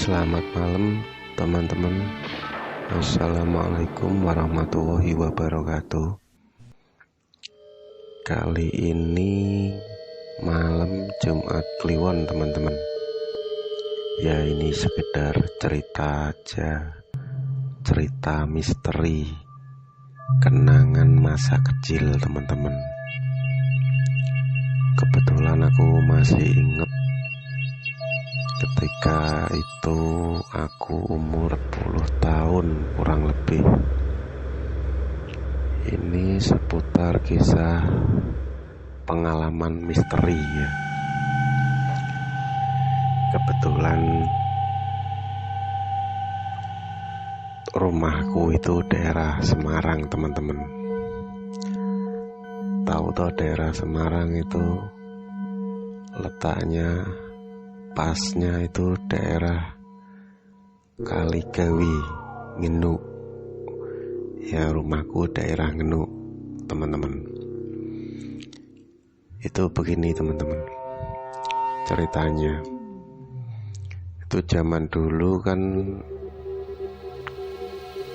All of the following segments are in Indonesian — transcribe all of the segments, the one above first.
Selamat malam teman-teman. Assalamualaikum warahmatullahi wabarakatuh. Kali ini malam Jumat Kliwon teman-teman. Ya ini sekedar cerita aja, cerita misteri, kenangan masa kecil teman-teman. Kebetulan aku masih inget ketika itu aku umur 10 tahun kurang lebih. Ini seputar kisah pengalaman misteri ya. Kebetulan rumahku itu daerah Semarang teman-teman. Tahu toh daerah Semarang itu letaknya pasnya itu daerah Kaligawi, Ngenu. Ya rumahku daerah Ngenu teman-teman. Itu begini teman-teman ceritanya. Itu zaman dulu kan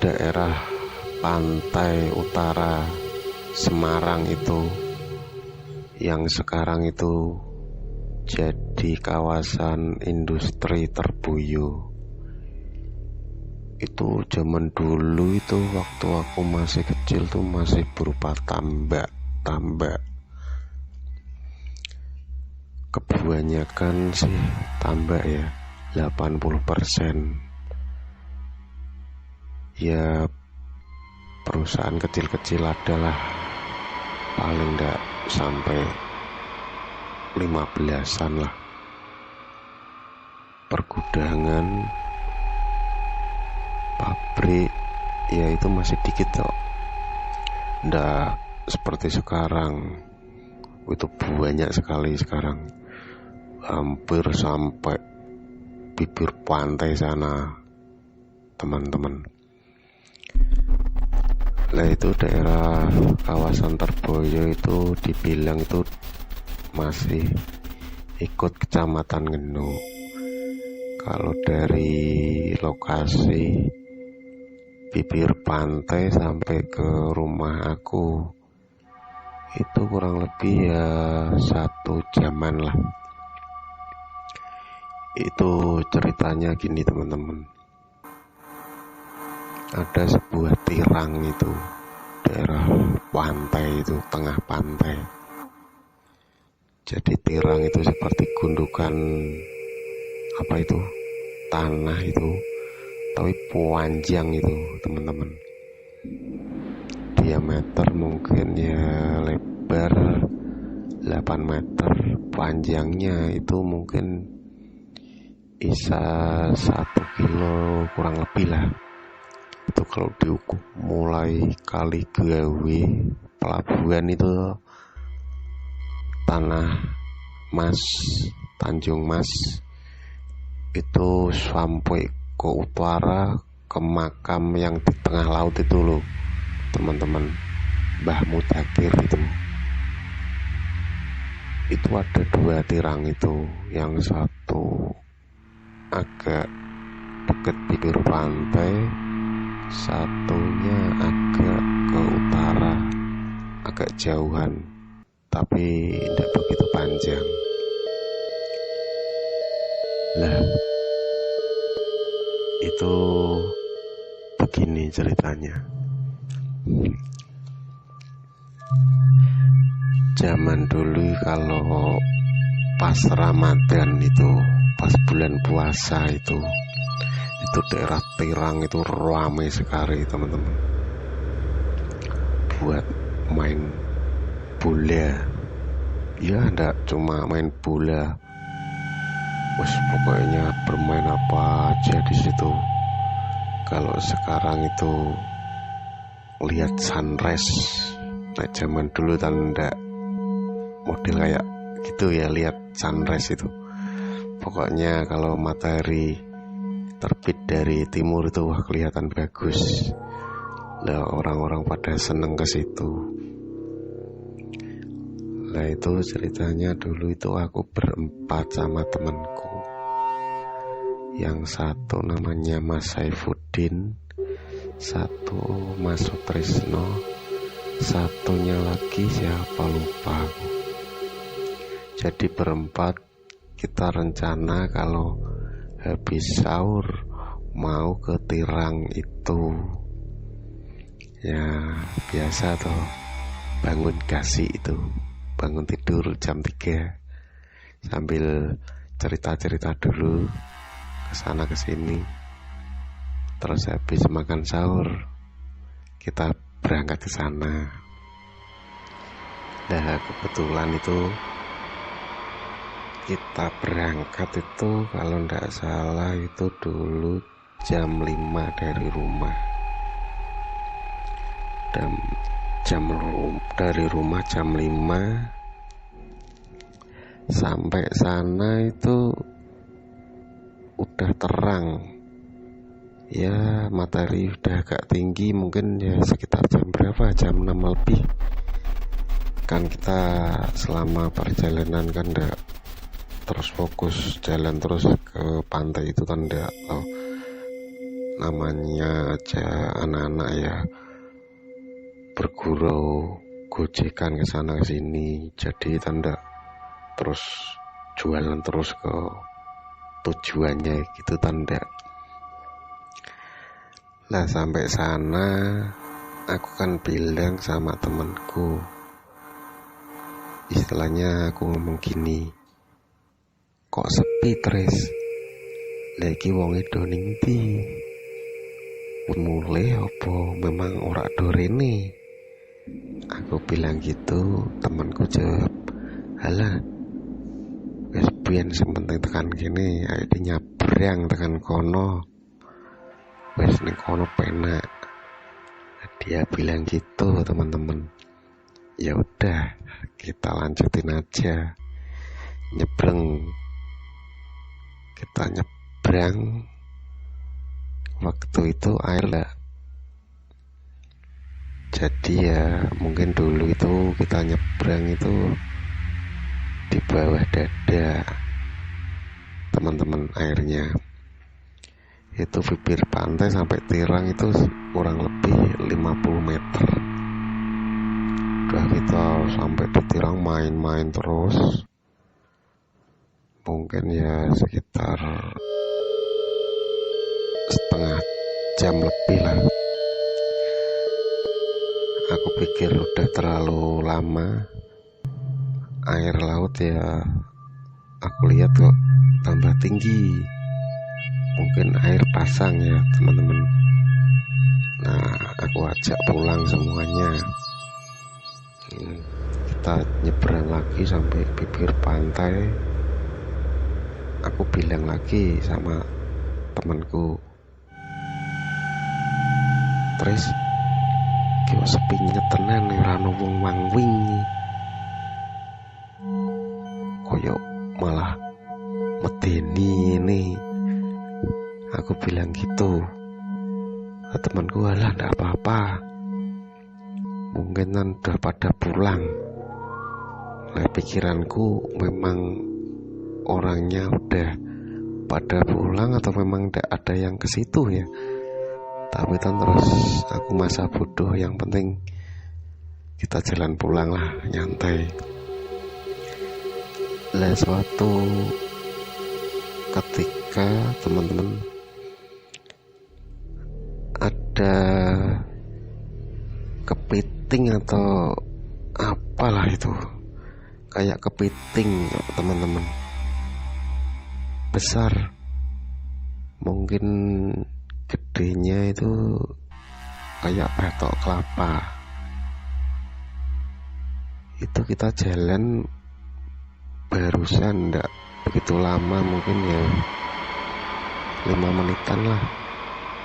daerah pantai utara Semarang itu yang sekarang itu jadi kawasan industri Terbuyo. Itu zaman dulu itu waktu aku masih kecil tuh masih berupa tambak. Kebanyakan sih tambak ya, 80%. Ya perusahaan kecil-kecil adalah paling enggak sampai 15-an lah. Pergudangan, pabrik, ya itu masih dikit kok. Nggak seperti sekarang. Itu banyak sekali sekarang. Hampir sampai bibir pantai sana, teman-teman. Nah itu daerah kawasan Terboyo itu dibilang itu masih ikut kecamatan Ngenu. Kalau dari lokasi bibir pantai sampai ke rumah aku itu kurang lebih ya 1 jaman lah. Itu ceritanya gini teman-teman. Ada sebuah tirang itu daerah pantai itu, tengah pantai. Jadi tirang itu seperti gundukan tanah itu, tapi panjang itu teman-teman. Diameter mungkin ya lebar 8 meter, panjangnya itu mungkin bisa 1 kilo kurang lebih lah. Itu kalau diukur mulai Kaligawi pelabuhan itu Tanah Mas, Tanjung Mas itu sampai ke utara ke makam yang di tengah laut itu loh teman-teman, Mbah Mudakir itu ada 2 tirang itu, yang satu agak dekat bibir pantai, satunya agak ke utara, agak jauhan tapi tidak begitu panjang. Lah itu begini ceritanya. Zaman dulu kalau pas Ramadan itu, pas bulan puasa itu daerah Tirang itu ramai sekali teman-teman. Buat main bola. Ya enggak cuma main bola. Pokoknya bermain apa aja di situ. Kalau sekarang itu lihat sunrise, nah zaman dulu tanda model kayak gitu ya, lihat sunrise itu. Pokoknya kalau matahari terbit dari timur itu wah kelihatan bagus. Lah orang-orang pada seneng ke situ. Nah itu ceritanya dulu itu aku berempat sama temanku. Yang satu namanya Mas Saifuddin, satu Mas Sutrisno, satunya lagi siapa lupa aku. Jadi berempat kita rencana kalau habis sahur mau ke Tirang itu. Ya biasa toh, bangun kasih itu, bangun tidur jam 3 sambil cerita-cerita dulu kesana kesini. Terus habis makan sahur kita berangkat ke sana. Nah kebetulan itu kita berangkat itu kalau ndak salah itu dulu jam 5 dari rumah. Dan dari rumah jam 5 sampai sana itu udah terang ya, matahari udah agak tinggi, mungkin ya sekitar jam berapa, jam 6 lebih. Kan kita selama perjalanan kan enggak terus fokus jalan terus ke pantai itu kan enggak tahu, namanya aja anak-anak ya bergurau gojekan ke sana ke sini, jadi tanda terus jualan terus ke tujuannya gitu tanda. Lah sampai sana aku kan bilang sama temanku, istilahnya aku ngomong gini, kok sepi Tris, lagi wonge do ning ndi, mulai apa memang ora do rene. Aku bilang gitu, temanku jawab, halah wis biyen sing penting tekan kene, ayo nyabrang tekan kono, wis ning kono penak. Dia bilang gitu teman-teman. Ya udah, kita lanjutin aja nyebrang. Kita nyebrang, waktu itu air lah. Jadi ya mungkin dulu itu kita nyebrang itu di bawah dada teman-teman airnya. Itu bibir pantai sampai Tirang itu kurang lebih 50 meter. Udah kita sampai di Tirang main-main terus, mungkin ya sekitar setengah jam lebih lah. Aku pikir udah terlalu lama. Air laut ya aku lihat kok tambah tinggi, mungkin air pasang ya teman-teman. Nah aku ajak pulang semuanya. Kita nyebrang lagi sampai bibir pantai. Aku bilang lagi sama temanku, Tris, kok sepinya tenan ora ono wong mangwing, koyo malah medeni ini. Aku bilang gitu. Temanku, alah ndak apa-apa, mungkin kan udah pada pulang. Nah pikiranku memang orangnya udah pada pulang atau memang ndak ada yang ke situ ya. Tapi kan terus aku masa bodoh, yang penting kita jalan pulang lah, nyantai. Lah suatu ketika teman-teman ada kepiting atau apalah itu, kayak kepiting teman-teman, besar, mungkin gedenya itu kayak batok kelapa. Itu kita jalan barusan ndak begitu lama, mungkin ya 5 menitan lah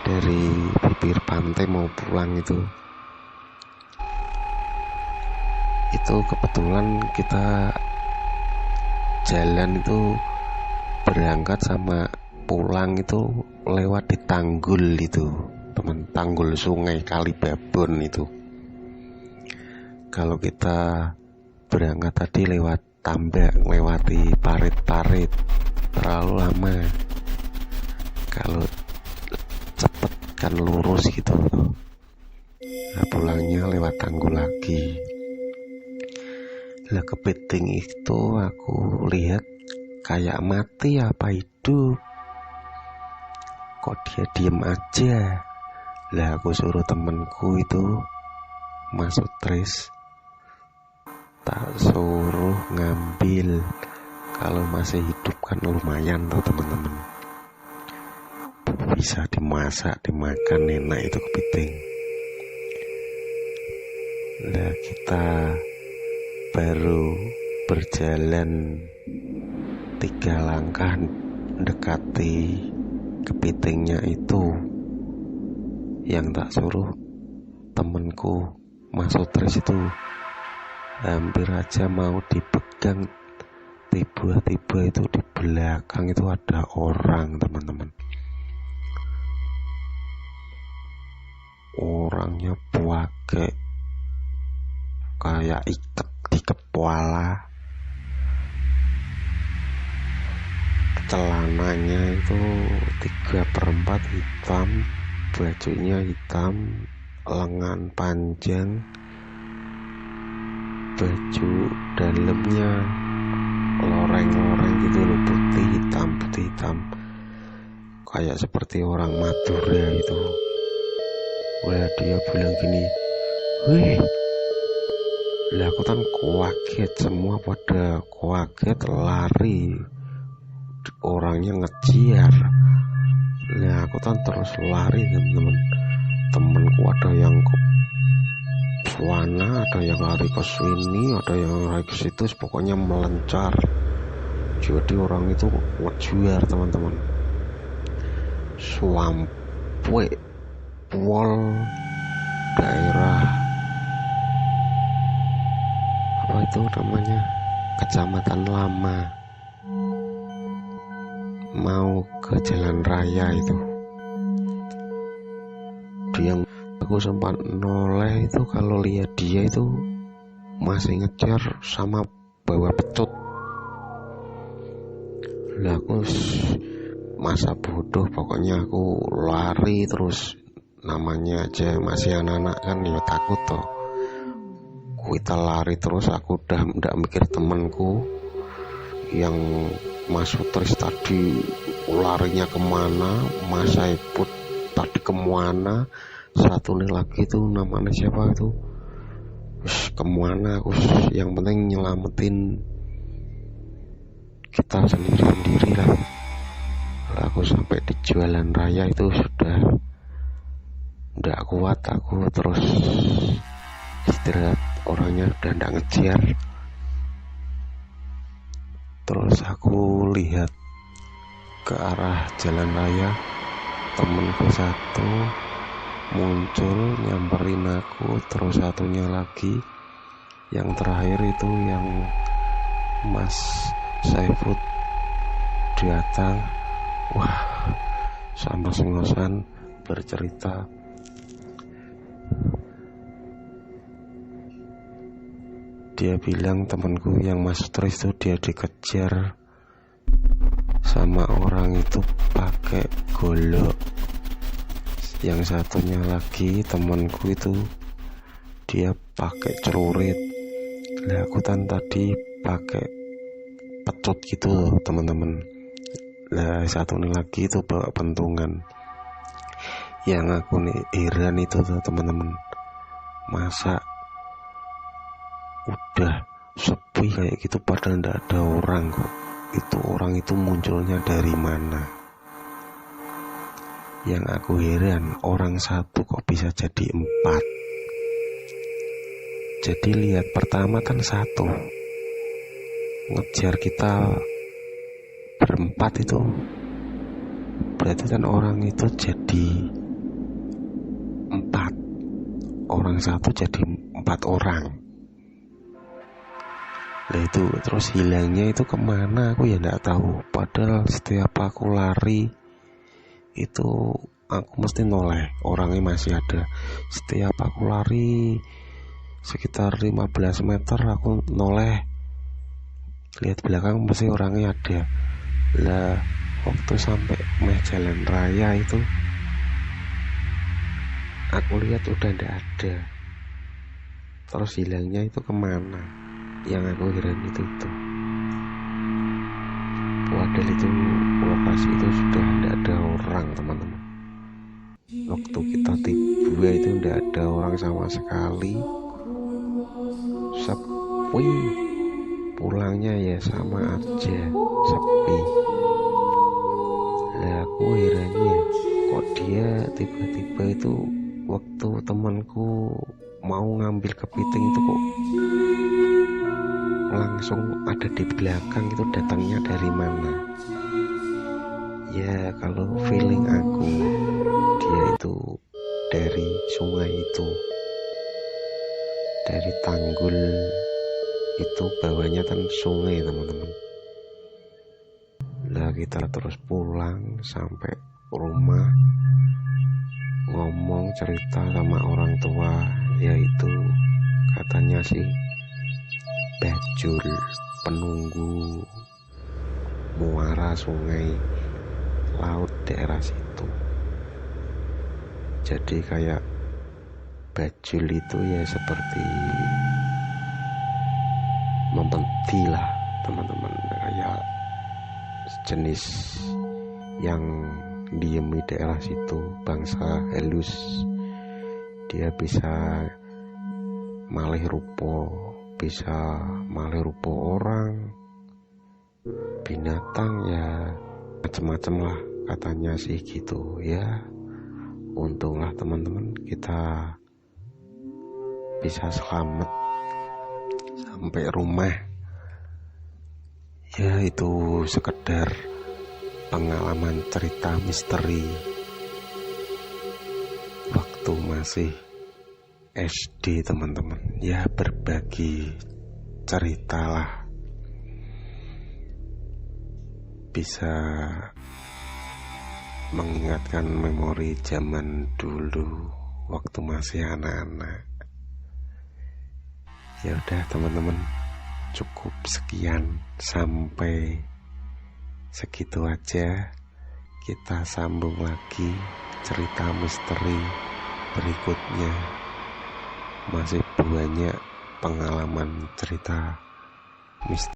dari bibir pantai mau pulang itu. Itu kebetulan kita jalan itu berangkat sama pulang itu lewat di tanggul itu teman, tanggul sungai Kali Babon itu. Kalau kita berangkat tadi lewat tambak, lewati parit-parit, terlalu lama. kalau cepet kan lurus gitu. Nah, pulangnya lewat Tanggul lagi. Lah kepiting itu aku lihat kayak mati apa hidup, kok dia diem aja. Lah aku suruh temenku itu masuk tris, tak suruh ngambil. Kalau masih hidup kan lumayan tuh teman-teman, bisa dimasak, dimakan, enak itu kepiting. Lah kita baru berjalan 3 langkah mendekati kepitingnya itu, yang tak suruh temenku masuk tris itu hampir aja mau dipegang. Tiba-tiba itu di belakang itu ada orang, teman-teman. Orangnya pakai kayak ikat di kepala, celananya itu 3/4 hitam, bajunya hitam, lengan panjang, baju dalamnya loreng-loreng gitu loh, putih hitam, kayak seperti orang Madura itu. Wah, dia bilang gini, "Wih." Lah aku kan kaget, semua pada kaget, lari, orangnya ngejar. Lah aku kan terus lari, teman-teman. Temenku ada yang ke sana, ada yang lari ke sini, ada yang lari ke situ, pokoknya melencar. Jadi orang itu ngejar, teman-teman, sampai pol daerah apa itu namanya, Kecamatan Lama, mau ke jalan raya itu. Dia, aku sempat noleh itu, kalau lihat dia itu masih ngejar sama bawa pecut. Lah aku masa bodoh, pokoknya aku lari terus, namanya aja masih anak-anak kan, ya takut toh. Kita lari terus, aku udah nggak mikir temanku yang masuk tris tadi larinya kemana, Mas Saiput tadi kemana, satu nih lagi tuh namanya siapa itu, kemana. Aku yang penting nyelamatin kita sendiri lah. Aku sampai di jalan raya itu sudah nggak kuat, aku terus istirahat, orangnya udah nggak ngejar. Terus aku lihat ke arah jalan raya, temenku satu muncul nyamperin aku, terus satunya lagi, yang terakhir itu yang Mas Saifud datang. Wah, sama sengosan bercerita, dia bilang temanku yang masuk tris itu dia dikejar sama orang itu pakai golok. Yang satunya lagi temanku itu dia pakai celurit. Lah aku kan tadi pakai pecut gitu loh, teman-teman. Lah satunya lagi itu bawa pentungan. Yang aku nih heran itu tuh, teman-teman, masa udah sepi kayak gitu padahal nggak ada orang kok. Itu orang itu munculnya dari mana? Yang aku heran, orang satu kok bisa jadi 4. Jadi lihat, pertama kan satu ngejar kita berempat, itu berarti kan orang itu jadi 4, orang satu jadi 4 orang. Lah itu terus hilangnya itu kemana aku ya nggak tahu. Padahal setiap aku lari itu aku mesti noleh, orangnya masih ada. Setiap aku lari sekitar 15 meter aku noleh, lihat belakang mesti orangnya ada. Lah Waktu sampai meh jalan raya itu aku lihat udah ndak ada. Terus hilangnya itu kemana? Yang aku heran itu. Padahal itu lokasi itu sudah ndak ada orang, teman-teman. Waktu kita tiba itu ndak ada orang sama sekali. Sepi. Pulangnya ya sama aja, sepi. Lah aku herannya, kok dia tiba-tiba itu waktu temanku mau ngambil kepiting itu kok langsung ada di belakang, itu datangnya dari mana? Ya kalau feeling aku, dia itu dari sungai itu, dari tanggul itu, bawahnya kan sungai, teman-teman. Lah kita terus pulang sampai rumah, ngomong cerita sama orang tua, yaitu katanya sih bajul penunggu muara sungai laut daerah situ. Jadi kayak bajul itu ya seperti membenti lah, teman-teman, kayak jenis yang diem di daerah situ, bangsa halus. Dia bisa malih rupa, bisa malih rupa orang, binatang, ya macem-macem lah katanya sih gitu ya. Untunglah teman-teman kita bisa selamat sampai rumah. Ya itu sekedar pengalaman cerita misteri waktu masih SD, teman-teman. Ya berbagi cerita lah, bisa mengingatkan memori zaman dulu waktu masih anak-anak. Ya udah teman-teman, cukup sekian, sampai segitu aja. Kita sambung lagi cerita misteri berikutnya. Masih banyak pengalaman cerita misteri